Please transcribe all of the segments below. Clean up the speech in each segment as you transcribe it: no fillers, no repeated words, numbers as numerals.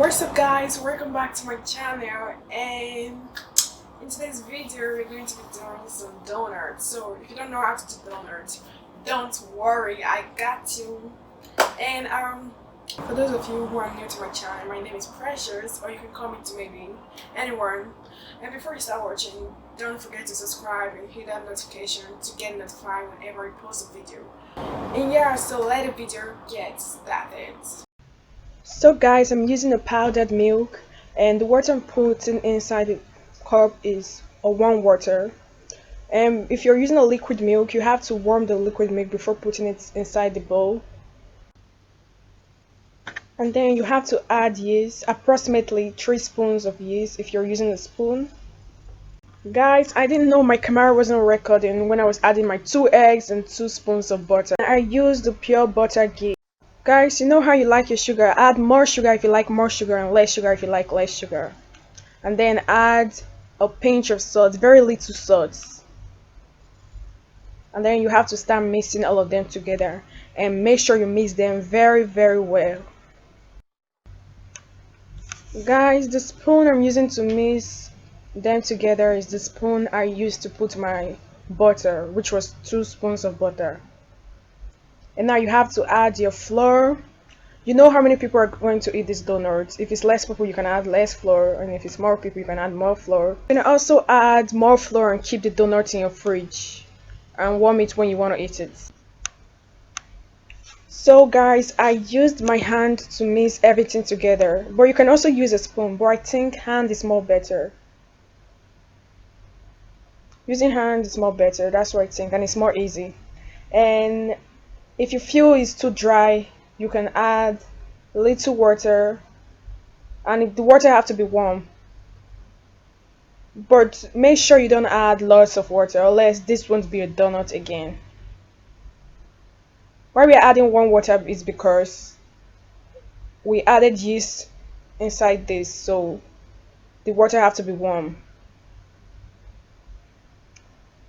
What's up guys, welcome back to my channel, and in today's video we're going to be doing some donuts. So if you don't know how to do donuts, don't worry, I got you. And for those of you who are new to my channel, my name is Precious, or you can call me DUMEBI, anyone. And before you start watching, don't forget to subscribe and hit that notification to get notified whenever I post a video. And yeah, so let the video get started. So guys, I'm using a powdered milk, and the water I'm putting inside the cup is a warm water. And if you're using a liquid milk, you have to warm the liquid milk before putting it inside the bowl. And then you have to add yeast, approximately 3 spoons of yeast if you're using a spoon. Guys, I didn't know my camera wasn't recording when I was adding my 2 eggs and 2 spoons of butter. I used the pure butter ghee. Guys, you know how you like your sugar. Add more sugar if you like more sugar and less sugar if you like less sugar. And then add a pinch of salt, very little salt. And then you have to start mixing all of them together. And make sure you mix them very, very well. Guys, the spoon I'm using to mix them together is the spoon I used to put my butter, which was 2 spoons of butter. And now you have to add your flour. You know how many people are going to eat these donuts. If it's less people, you can add less flour, and if it's more people, you can add more flour. You can also add more flour and keep the donuts in your fridge and warm it when you want to eat it. So guys, I used my hand to mix everything together, but you can also use a spoon, but I think hand is more better. Using hand is more better, that's what I think, and it's more easy. And if you feel it's too dry, you can add a little water, and the water have to be warm. But make sure you don't add lots of water, or else this won't be a donut again. Why we are adding warm water is because we added yeast inside this, so the water have to be warm.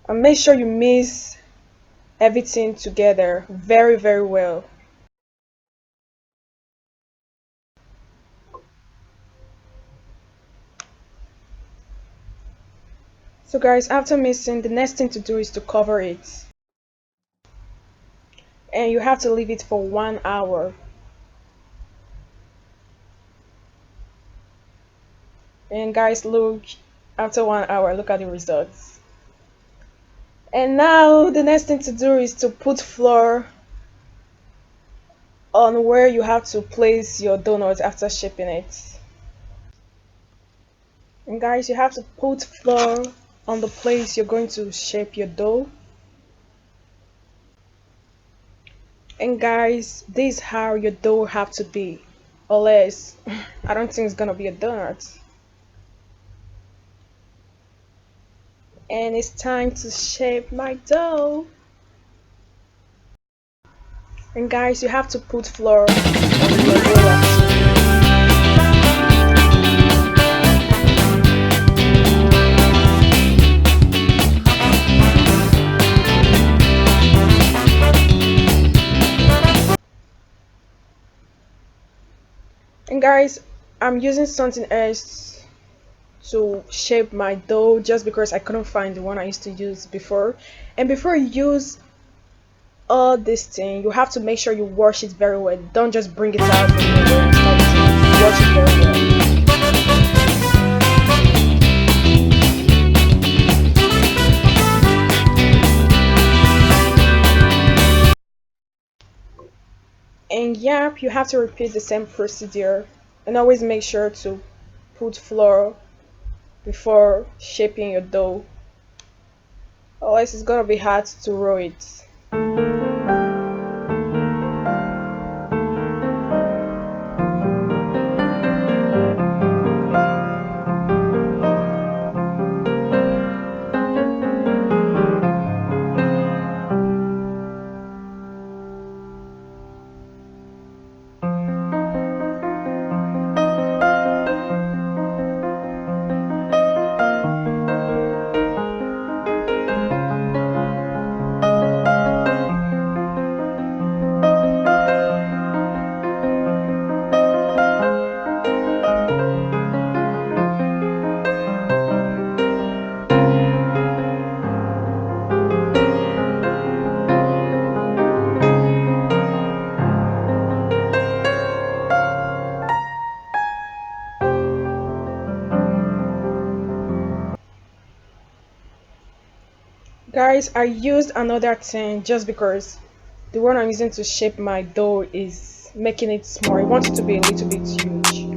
And make sure you mix everything together very, very well. So guys, after mixing, the next thing to do is to cover it. And you have to leave it for 1 hour. And guys, look, after 1 hour, look at the results. And now the next thing to do is to put flour on where you have to place your donut after shaping it. And guys, you have to put flour on the place you're going to shape your dough. And guys, this is how your dough have to be, or else I don't think it's gonna be a donut. And it's time to shape my dough. And guys, you have to put flour on your dough. And guys, I'm using something else to shape my dough just because I couldn't find the one I used to use before. And before you use all this thing, you have to make sure you wash it very well. Don't just bring it out and wash it very well. And yeah, you have to repeat the same procedure, and always make sure to put flour before shaping your dough, otherwise it's gonna be hard to roll it. Guys, I used another tin just because the one I'm using to shape my dough is making it small. I want it to be a little bit huge.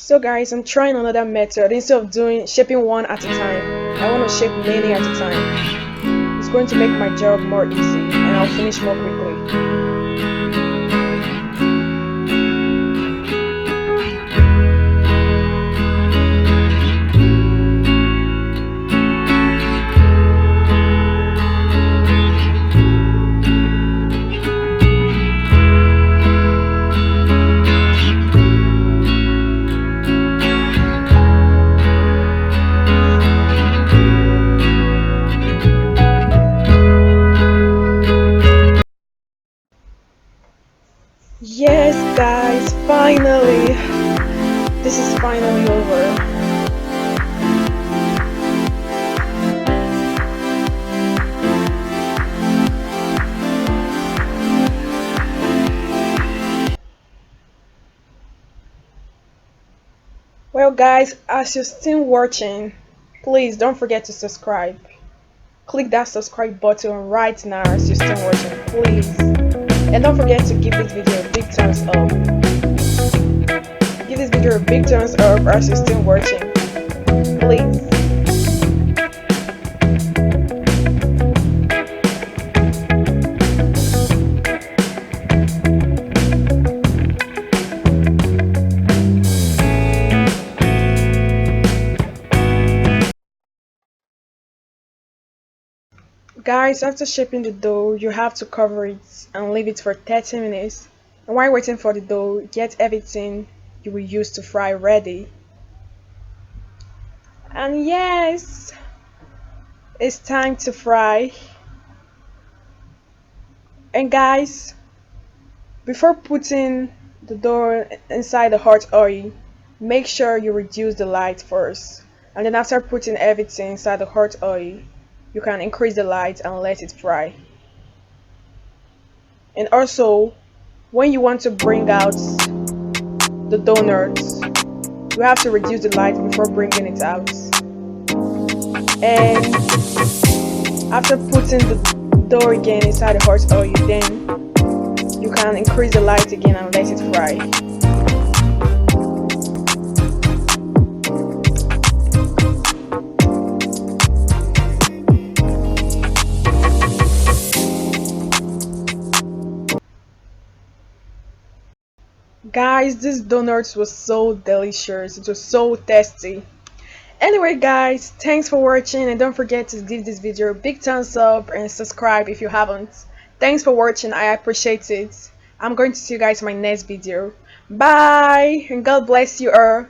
So guys, I'm trying another method. Instead of doing shaping one at a time, I want to shape many at a time. It's going to make my job more easy and I'll finish more quickly. Yes guys, finally! This is finally over. Well guys, as you're still watching, please don't forget to subscribe. Click that subscribe button right now as you're still watching, please. And don't forget to give this video a big thumbs up. Give this video a big thumbs up as you're still watching, please. Guys, after shaping the dough, you have to cover it and leave it for 30 minutes. And while waiting for the dough, get everything you will use to fry ready. And yes, it's time to fry. And guys, before putting the dough inside the hot oil, make sure you reduce the light first. And then after putting everything inside the hot oil, you can increase the light and let it fry. And also, when you want to bring out the donuts, you have to reduce the light before bringing it out. And after putting the dough again inside the hot oil, then you can increase the light again and let it fry. Guys, this donuts was so delicious. It was so tasty. Anyway guys, thanks for watching and don't forget to give this video a big thumbs up and subscribe if you haven't. Thanks for watching, I appreciate it. I'm going to see you guys in my next video. Bye and God bless you all.